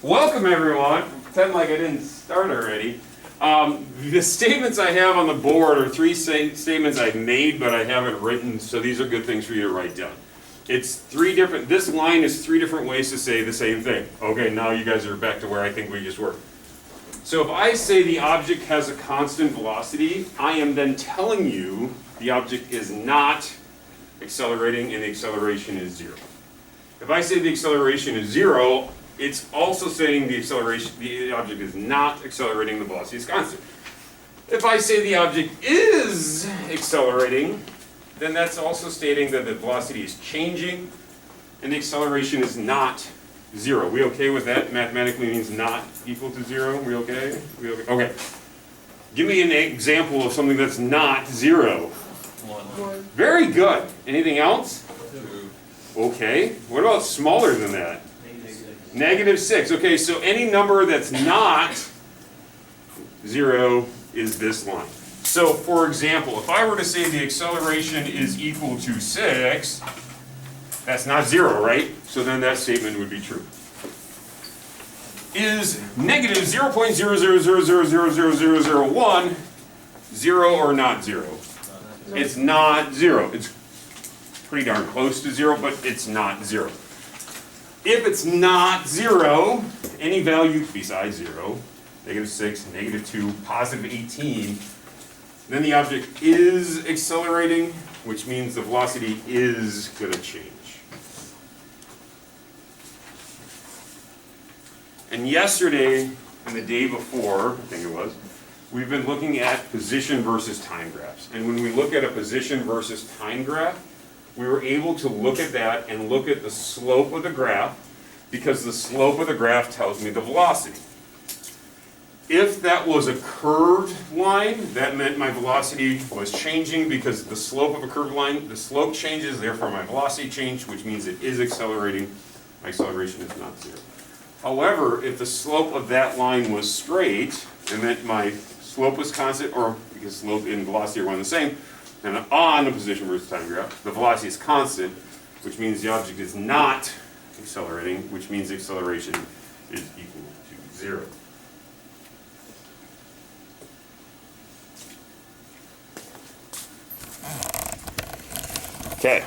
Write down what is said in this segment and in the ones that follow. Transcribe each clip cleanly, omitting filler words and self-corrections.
Welcome everyone. Pretend like I didn't start already. The statements I have on the board are three statements I've made, but I haven't written, so these are good things for you to write down. It's three different, this line is three different ways to say the same thing. Okay, now you guys are back to where I think we just were. So if I say the object has a constant velocity, I am then telling you the object is not accelerating and the acceleration is 0. If I say the acceleration is 0, it's also saying the object is not accelerating, the velocity is constant. If I say the object is accelerating, then that's also stating that the velocity is changing and the acceleration is not 0. We okay with that? Mathematically means not equal to 0. We okay? We okay? Okay. Give me an example of something that's not 0. 1. Very good. Anything else? 2. Okay. What about smaller than that? -6. Okay, so any number that's not 0 is this line. So, for example, if I were to say the acceleration is equal to 6, that's not 0, right? So then that statement would be true. Is negative 0.000000001 0 or not 0? It's not 0. It's pretty darn close to 0, but it's not 0. If it's not 0, any value besides 0, -6, -2, +18, then the object is accelerating, which means the velocity is going to change. And yesterday, and the day before, I think it was, we've been looking at position versus time graphs. And when we look at a position versus time graph, we were able to look at that and look at the slope of the graph, because the slope of the graph tells me the velocity. If that was a curved line, that meant my velocity was changing, because the slope of a curved line, the slope changes, therefore my velocity changed, which means it is accelerating. My acceleration is not 0. However, if the slope of that line was straight, it meant my slope was constant, or because slope and velocity are one and the same, and on the position versus time graph, the velocity is constant, which means the object is not accelerating, which means the acceleration is equal to 0. Okay.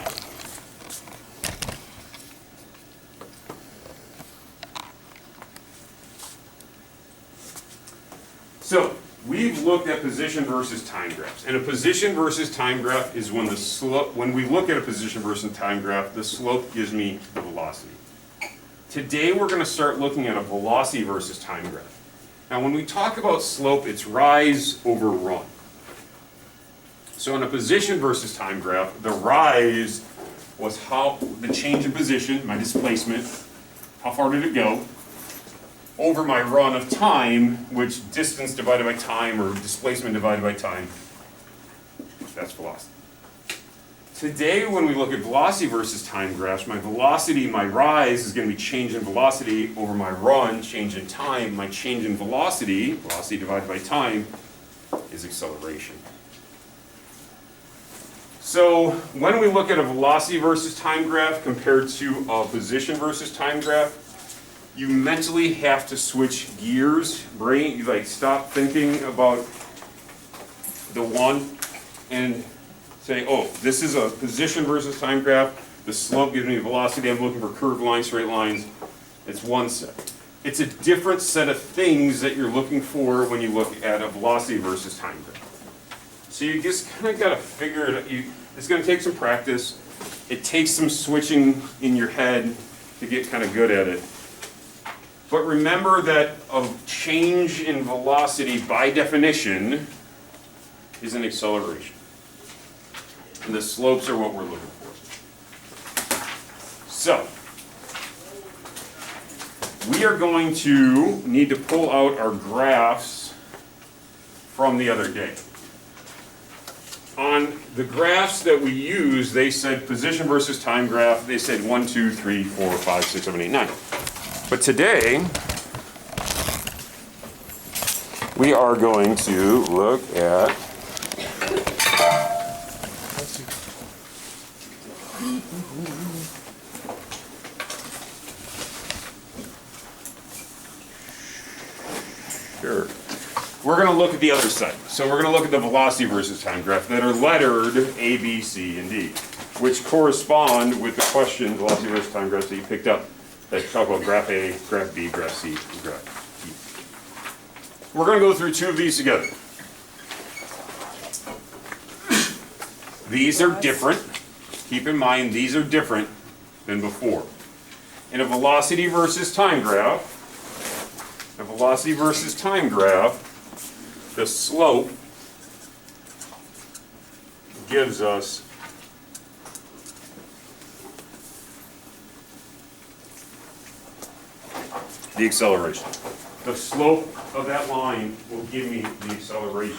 So, we've looked at position versus time graphs. And a position versus time graph is when the slope, when we look at a position versus time graph, the slope gives me the velocity. Today we're going to start looking at a velocity versus time graph. Now when we talk about slope, it's rise over run. So in a position versus time graph, the rise was how the change in position, my displacement, how far did it go, over my run of time, which distance divided by time, or displacement divided by time, that's velocity. Today, when we look at velocity versus time graphs, my velocity, my rise, is going to be change in velocity over my run, change in time. My change in velocity, velocity divided by time, is acceleration. So when we look at a velocity versus time graph compared to a position versus time graph, you mentally have to switch gears, brain, you like stop thinking about the one and say, oh, this is a position versus time graph, the slope gives me velocity, I'm looking for curved lines, straight lines. It's one set. It's a different set of things that you're looking for when you look at a velocity versus time graph. So you just kind of got to figure it out. It's going to take some practice. It takes some switching in your head to get kind of good at it. But remember that a change in velocity, by definition, is an acceleration. And the slopes are what we're looking for. So, we are going to need to pull out our graphs from the other day. On the graphs that we use, they said position versus time graph, they said 1, 2, 3, 4, 5, 6, 7, 8, 9. But today, we are going to look at Sure. We're going to look at the other side. So we're going to look at the velocity versus time graph that are lettered A, B, C, and D, which correspond with the question, velocity versus time graphs that you picked up, that talk about graph A, graph B, graph C, and graph D. We're going to go through two of these together. These are different. Keep in mind, these are different than before. In a velocity versus time graph, the slope gives us the acceleration. The slope of that line will give me the acceleration.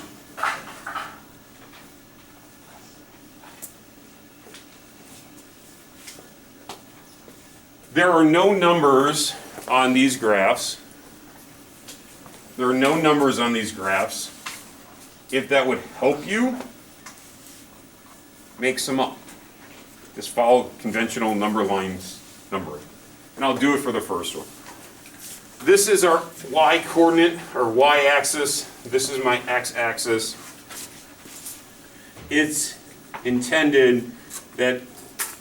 There are no numbers on these graphs. There are no numbers on these graphs. If that would help you, make some up. Just follow conventional number lines numbering. And I'll do it for the first one. This is our y-coordinate, or y-axis. This is my x-axis. It's intended that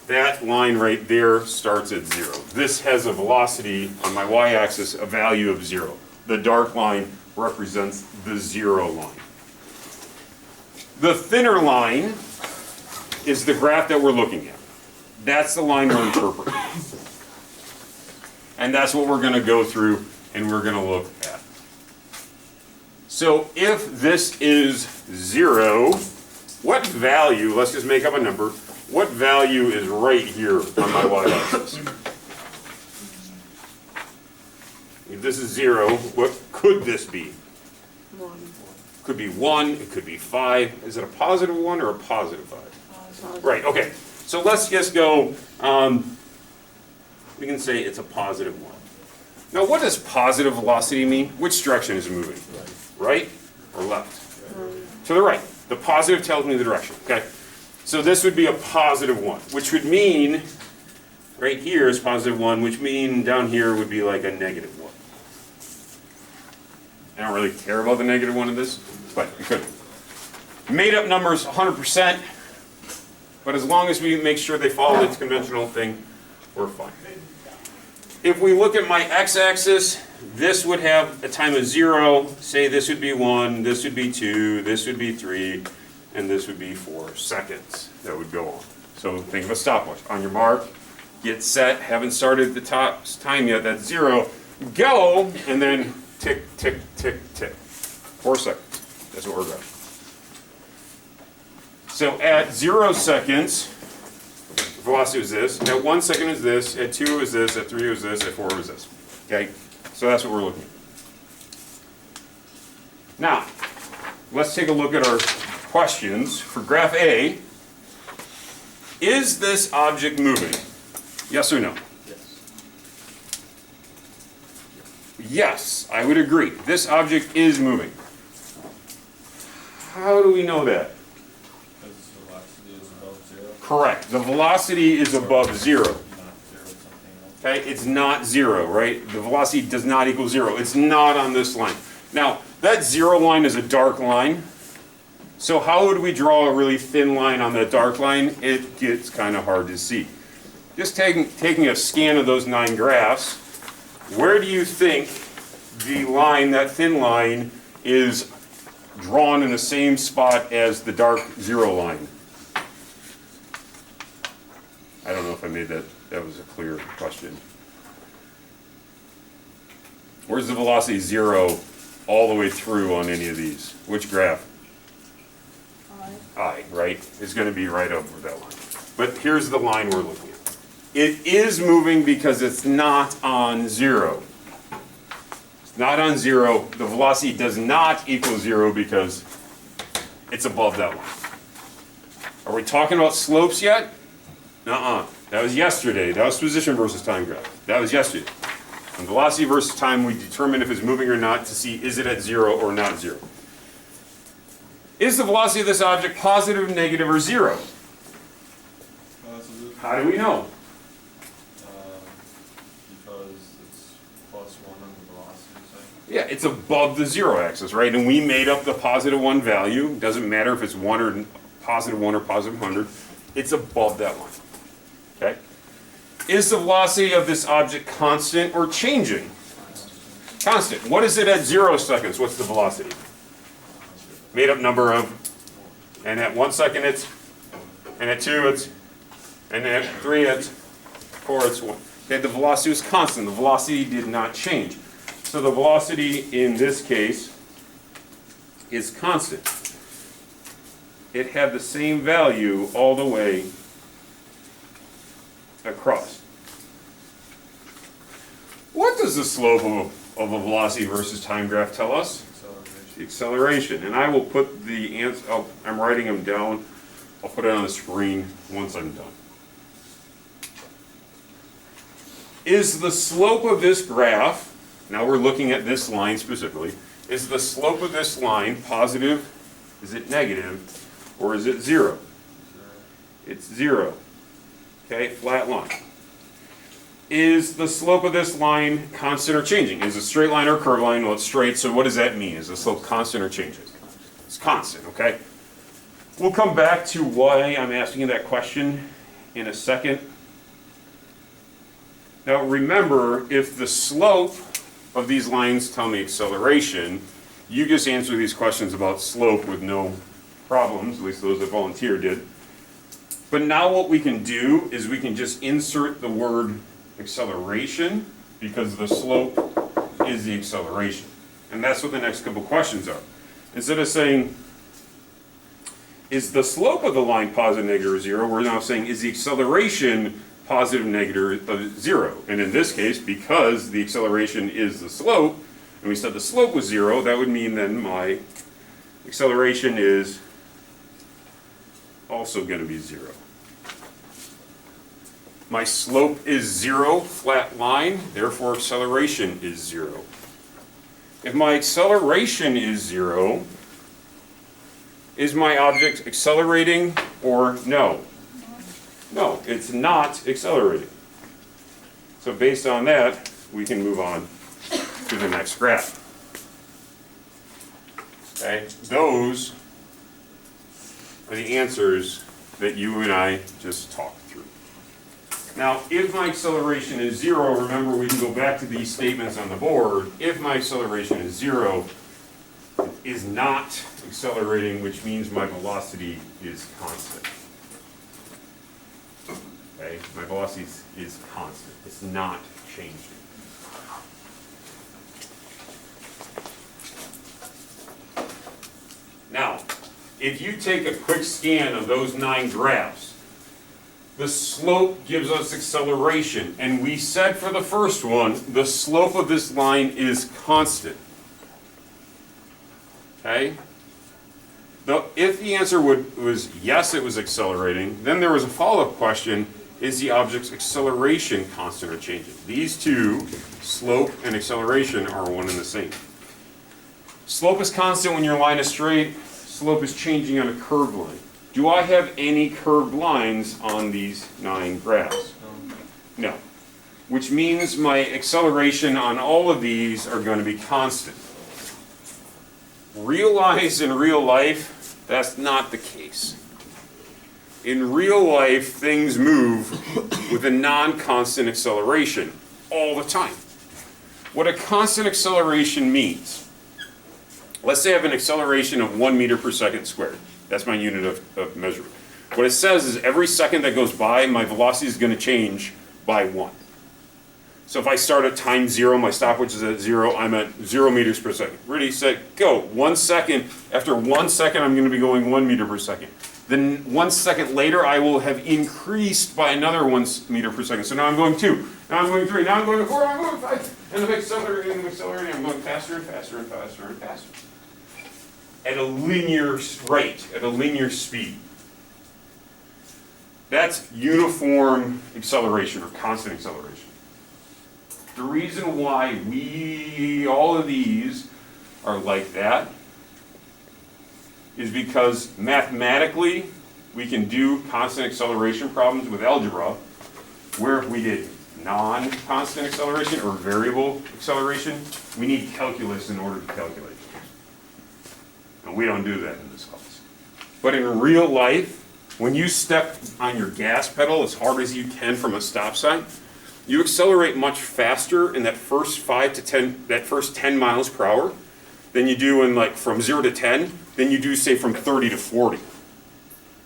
that line right there starts at 0. This has a velocity on my y-axis, a value of 0. The dark line represents the 0 line. The thinner line is the graph that we're looking at. That's the line we're interpreting. And that's what we're going to go through and we're going to look at. So if this is 0, what value, let's just make up a number, what value is right here on my y-axis? If this is 0, what could this be? 1. Could be 1, it could be 5. Is it a positive 1 or a positive 5? Right, okay. So let's just go, we can say it's a positive 1. Now what does positive velocity mean? Which direction is it moving? Right or left? To the right. The positive tells me the direction, okay? So this would be a positive 1, which would mean, right here is positive 1, which mean down here would be like a negative 1. I don't really care about the negative 1 of this, but you could. Made up numbers 100%, but as long as we make sure they follow its conventional thing, we're fine. If we look at my x-axis, this would have a time of 0, say this would be 1, this would be 2, this would be 3, and this would be 4 seconds that would go on. So think of a stopwatch. On your mark, get set, haven't started the time yet, that's 0, go, and then tick, tick, tick, tick. 4 seconds, that's what we're doing. So at 0 seconds, velocity is this, at 1 second is this, at 2 is this, at 3 is this, at 4 is this. Okay, so that's what we're looking at. Now, let's take a look at our questions. For graph A, is this object moving? Yes or no? Yes. Yes, I would agree. This object is moving. How do we know that? Because the velocity is above 0. Correct. The velocity is above 0. Not 0 something else. Okay, it's not 0, right? The velocity does not equal 0. It's not on this line. Now, that 0 line is a dark line. So how would we draw a really thin line on that dark line? It gets kind of hard to see. Just taking a scan of those 9 graphs, where do you think the line, that thin line, is drawn in the same spot as the dark 0 line? I don't know if I made that was a clear question. Where's the velocity 0 all the way through on any of these? Which graph? I, right? It's going to be right over that line. But here's the line we're looking at. It is moving because it's not on 0. It's not on 0. The velocity does not equal 0 because it's above that line. Are we talking about slopes yet? Nuh-uh. That was yesterday. That was position versus time graph. That was yesterday. On velocity versus time, we determine if it's moving or not to see is it at 0 or not 0. Is the velocity of this object positive, negative, or 0? Positive. How do we know? Because it's plus 1 on the velocity, say? Yeah, it's above the 0 axis, right? And we made up the positive 1 value. Doesn't matter if it's 1 or positive 1 or positive 100. It's above that line. Okay? Is the velocity of this object constant or changing? Constant. What is it at 0 seconds? What's the velocity? Made up number of, and at 1 second it's, and at 2 it's, and at 3 it's, 4 it's 1. Okay, the velocity was constant. The velocity did not change. So the velocity in this case is constant. It had the same value all the way across. What does the slope of a velocity versus time graph tell us? Acceleration. The acceleration. And I will put the answer, oh, I'm writing them down. I'll put it on the screen once I'm done. Is the slope of this graph, now we're looking at this line specifically, is the slope of this line positive, is it negative, or is it 0? It's 0. Okay, flat line. Is the slope of this line constant or changing? Is it a straight line or a curved line? Well, it's straight, so what does that mean? Is the slope constant or changing? It's constant, okay? We'll come back to why I'm asking you that question in a second. Now remember, if the slope of these lines tell me acceleration, you just answer these questions about slope with no problems, at least those that volunteered did. But now what we can do is we can just insert the word acceleration because the slope is the acceleration. And that's what the next couple questions are. Instead of saying, is the slope of the line positive, negative, or 0, we're now saying, is the acceleration positive, negative, or 0? And in this case, because the acceleration is the slope, and we said the slope was 0, that would mean then my acceleration is also going to be 0. My slope is 0, flat line, therefore acceleration is 0. If my acceleration is 0, is my object accelerating or no? No, it's not accelerating. So based on that, we can move on to the next graph. Okay, those are the answers that you and I just talked through. Now, if my acceleration is 0, remember we can go back to these statements on the board. If my acceleration is 0, it is not accelerating, which means my velocity is constant. Okay, my velocity is constant. It's not changing. Now, if you take a quick scan of those 9 graphs, the slope gives us acceleration. And we said for the first one, the slope of this line is constant. Okay? Now, if the answer was yes, it was accelerating, then there was a follow-up question, is the object's acceleration constant or changing? These two, slope and acceleration, are one and the same. Slope is constant when your line is straight. Slope is changing on a curved line. Do I have any curved lines on these 9 graphs? No. Which means my acceleration on all of these are going to be constant. Realize in real life, that's not the case. In real life, things move with a non-constant acceleration all the time. What a constant acceleration means, let's say I have an acceleration of 1 meter per second squared. That's my unit of measurement. What it says is every second that goes by, my velocity is going to change by 1. So if I start at time 0, my stopwatch is at 0, I'm at 0 meters per second. Ready, set, go. 1 second. After 1 second, I'm going to be going 1 meter per second. Then 1 second later, I will have increased by another 1 meter per second. So now I'm going 2. Now I'm going 3. Now I'm going 4. I'm going 5. And I'm accelerating, I'm going faster and faster and faster and faster. At a linear rate, at a linear speed. That's uniform acceleration or constant acceleration. The reason why all of these are like that is because mathematically we can do constant acceleration problems with algebra where if we did non-constant acceleration or variable acceleration, we need calculus in order to calculate those. And we don't do that in this class. But in real life, when you step on your gas pedal as hard as you can from a stop sign, you accelerate much faster in that first 10 miles per hour than you do in like from 0 to 10, than you do say from 30 to 40.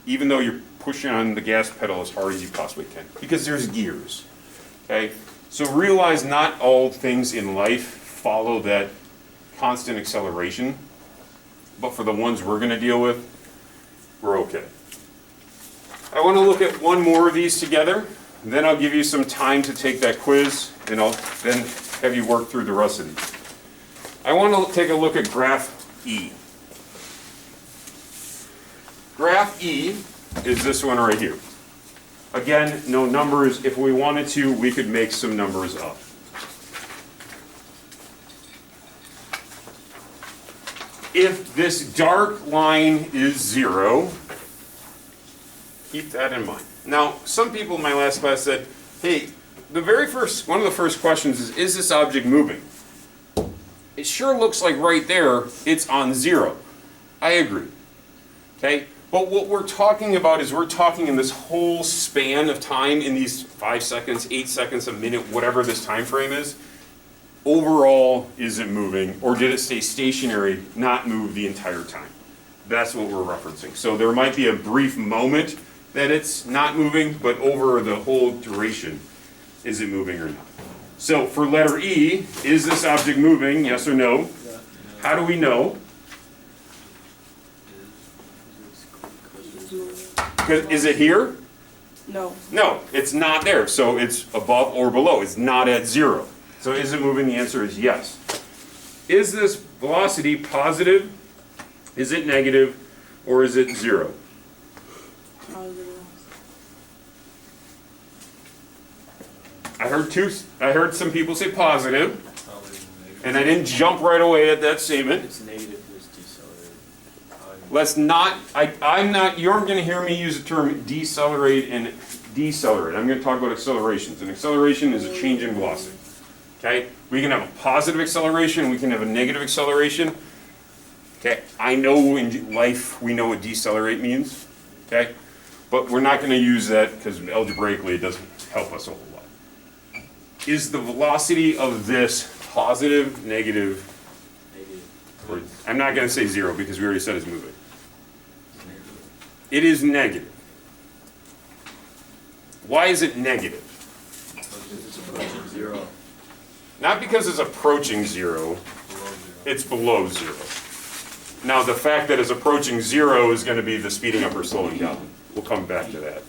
Even though you're pushing on the gas pedal as hard as you possibly can, because there's gears, okay? So realize not all things in life follow that constant acceleration, but for the ones we're gonna deal with, we're okay. I wanna look at one more of these together, then I'll give you some time to take that quiz, and I'll then have you work through the rest of these. I wanna take a look at graph E. Graph E is this one right here. Again, no numbers. If we wanted to, we could make some numbers up. If this dark line is 0, keep that in mind. Now, some people in my last class said, hey, one of the first questions is this object moving? It sure looks like right there, it's on 0. I agree, okay? But what we're talking about is we're talking in this whole span of time, in these 5 seconds, 8 seconds, a minute, whatever this time frame is. Overall, is it moving, or did it stay stationary, not move the entire time? That's what we're referencing. So there might be a brief moment that it's not moving, but over the whole duration, is it moving or not? So for letter E, is this object moving, yes or no? How do we know? Is it here? No. No, it's not there. So it's above or below. It's not at 0. So is it moving? The answer is yes. Is this velocity positive? Is it negative? Or is it 0? Positive. I heard some people say positive, Probably negative. and I didn't jump right away at that statement. It's negative, it's decelerated. Let's not, you're going to hear me use the term decelerate and decelerate. I'm going to talk about accelerations. An acceleration is a change in velocity. Okay? We can have a positive acceleration, we can have a negative acceleration. Okay? I know in life we know what decelerate means. Okay? But we're not going to use that because algebraically it doesn't help us a whole lot. Is the velocity of this positive, negative, or I'm not going to say 0 because we already said it's moving. It is negative. Why is it negative? It's approaching 0. Not because it's approaching 0, it's below 0. Now the fact that it's approaching 0 is going to be the speeding up or slowing down. We'll come back to that.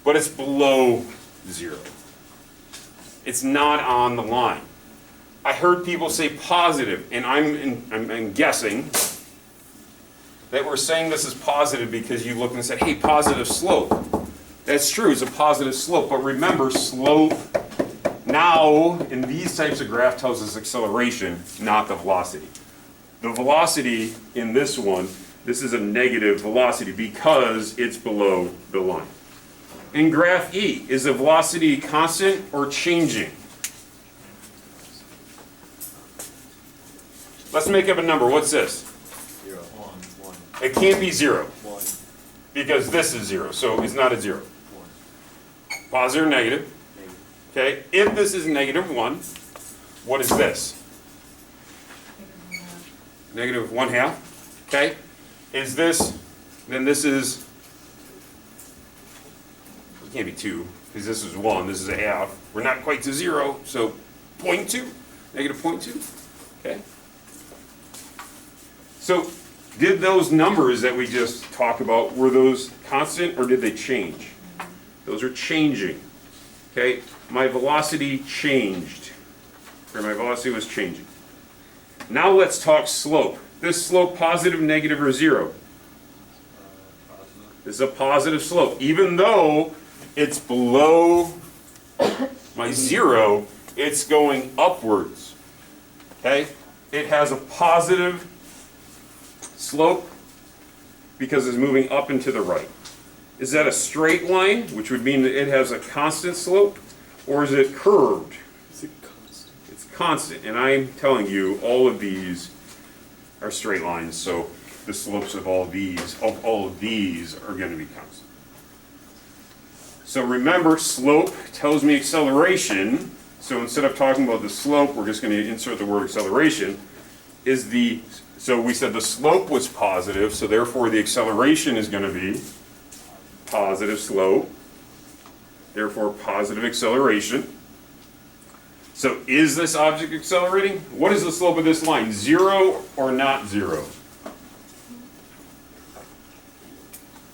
But it's below 0. It's not on the line. I heard people say positive, and I'm guessing that we're saying this is positive because you looked and said, hey, positive slope. That's true, it's a positive slope, but remember, slope now in these types of graph tells us acceleration, not the velocity. The velocity in this one, this is a negative velocity because it's below the line. In graph E, is the velocity constant or changing? Let's make up a number. What's this? 0. 1. It can't be 0 1. because this is 0, so it's not a 0. 1. Positive or negative? Negative. Okay, if this is negative 1, what is this? Negative 1/2. Okay, is this, then this is, it can't be 2 because this is 1, this is a half. We're not quite to 0, so 0.2, negative 0.2. Okay. So did those numbers that we just talked about, were those constant or did they change? Those are changing. Okay, my velocity changed, or my velocity was changing. Now let's talk slope. This slope positive, negative, or 0? Positive. This is a positive slope. Even though it's below my 0, it's going upwards. Okay? It has a positive slope because it's moving up and to the right. Is that a straight line, which would mean that it has a constant slope? or is it curved? Is it constant? It's constant, and I'm telling you, all of these are straight lines, so the slopes of all of these are going to be constant. So remember, slope tells me acceleration, so instead of talking about the slope, we're just going to insert the word acceleration. So we said the slope was positive, so therefore the acceleration is going to be positive slope, therefore positive acceleration. So is this object accelerating? What is the slope of this line? 0 or not 0?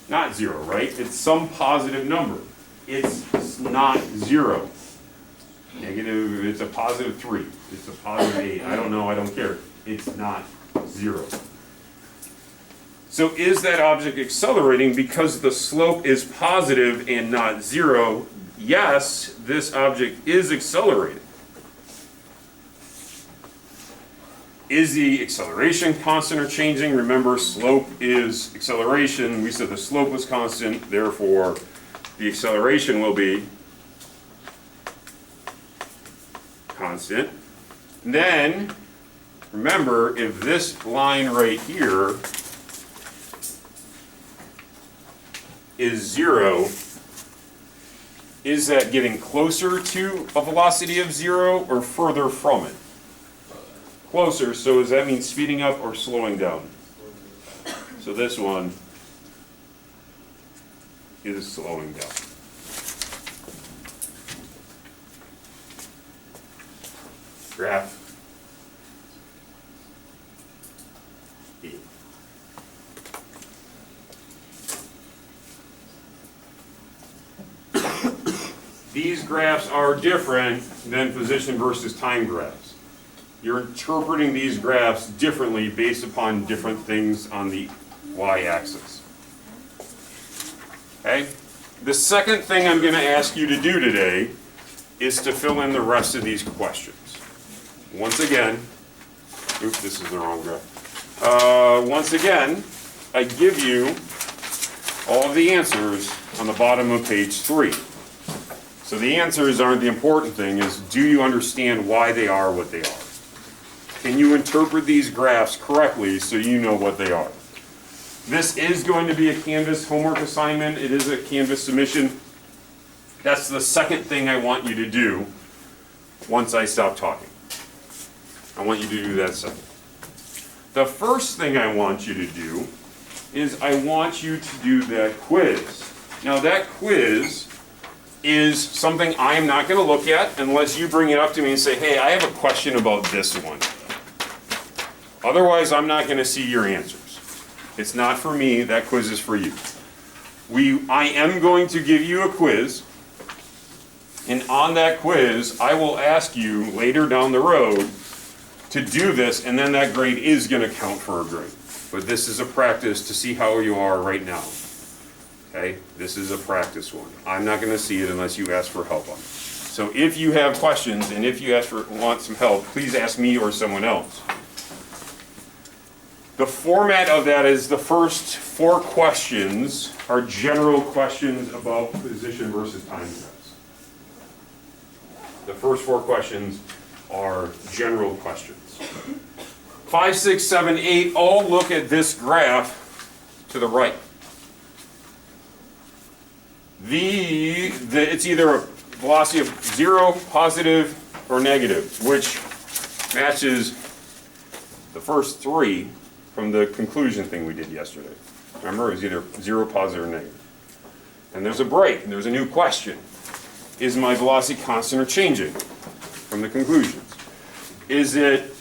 Not 0, right? It's some positive number. It's not 0. Negative, it's a positive 3. It's a positive 8. I don't know, I don't care. It's not 0. So is that object accelerating because the slope is positive and not 0? Yes, this object is accelerating. Is the acceleration constant or changing? Remember, slope is acceleration. We said the slope was constant, therefore the acceleration will be constant. And then, remember, if this line right here is 0, is that getting closer to a velocity of 0 or further from it? Closer, so does that mean speeding up or slowing down? So this one is slowing down. Graph E. These graphs are different than position versus time graphs. You're interpreting these graphs differently based upon different things on the y-axis. Okay? The second thing I'm going to ask you to do today is to fill in the rest of these questions. Once again, oops, this is the wrong graph. Once again, I give you all of the answers on the bottom of page 3. So the answers aren't the important thing, is do you understand why they are what they are? Can you interpret these graphs correctly so you know what they are? This is going to be a Canvas homework assignment. It is a Canvas submission. That's the second thing I want you to do once I stop talking. I want you to do that second. The first thing I want you to do is I want you to do that quiz. Now that quiz is something I am not going to look at unless you bring it up to me and say, hey, I have a question about this one. Otherwise, I'm not going to see your answers. It's not for me, that quiz is for you. I am going to give you a quiz, and on that quiz, I will ask you later down the road to do this, and then that grade is going to count for a grade. But this is a practice to see how you are right now. Okay? This is a practice one. I'm not going to see it unless you ask for help on it. So if you have questions, and if you want some help, please ask me or someone else. The format of that is the first 4 questions are general questions about position versus time graphs. The first 4 questions are general questions. 5, 6, 7, 8 all look at this graph to the right. It's either a velocity of 0, positive, or negative, which matches the first 3 from the conclusion thing we did yesterday. Remember, it was either 0, positive, or negative. And there's a break, and there's a new question. Is my velocity constant or changing? From the conclusions. Is it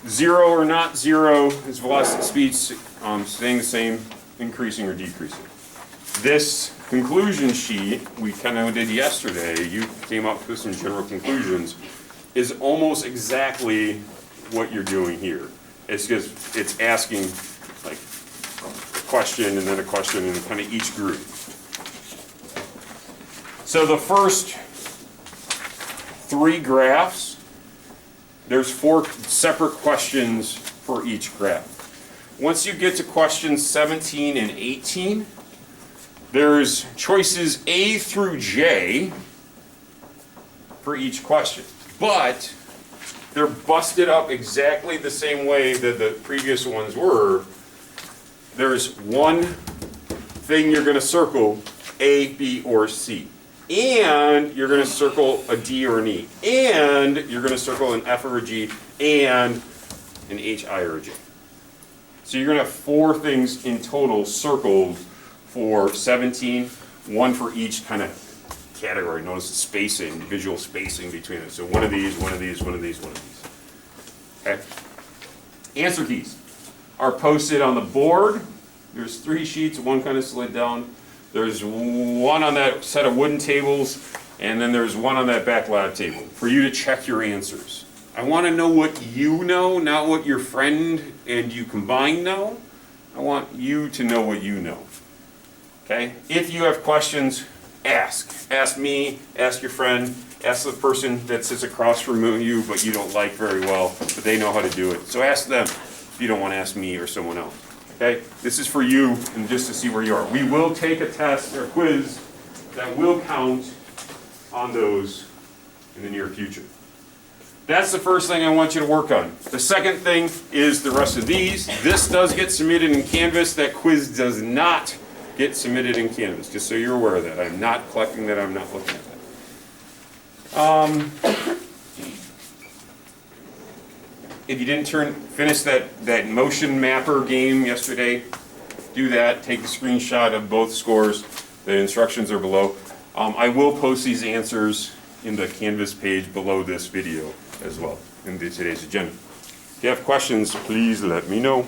0 or not 0? Is velocity speed staying the same, increasing, or decreasing? This conclusion sheet we kind of did yesterday, you came up with some general conclusions, is almost exactly what you're doing here. It's just, it's asking like a question and then a question in kind of each group. So the first 3 graphs, there's 4 separate questions for each graph. Once you get to questions 17 and 18, there's choices A through J, for each question. But they're busted up exactly the same way that the previous ones were. There's one thing you're going to circle, A, B, or C. And you're going to circle a D or an E. And you're going to circle an F or a G and an H, I, or a J. So you're going to have 4 things in total circled for 17, one for each kind of category. Notice the spacing, visual spacing between them. So one of these, one of these, one of these, one of these. Okay? Answer keys are posted on the board. There's 3 sheets, one kind of slid down. There's one on that set of wooden tables, and then there's one on that back lab table for you to check your answers. I want to know what you know, not what your friend and you combined know. I want you to know what you know. Okay? If you have questions, ask. Ask me, ask your friend, ask the person that sits across from you but you don't like very well, but they know how to do it. So ask them if you don't want to ask me or someone else. Okay? This is for you and just to see where you are. We will take a test or a quiz that will count on those in the near future. That's the first thing I want you to work on. The second thing is the rest of these. This does get submitted in Canvas. That quiz does not get submitted in Canvas, just so you're aware of that. I'm not collecting that. I'm not looking at that. If you didn't finish that motion mapper game yesterday, do that. Take a screenshot of both scores. The instructions are below. I will post these answers in the Canvas page below this video as well in today's agenda. If you have questions, please let me know.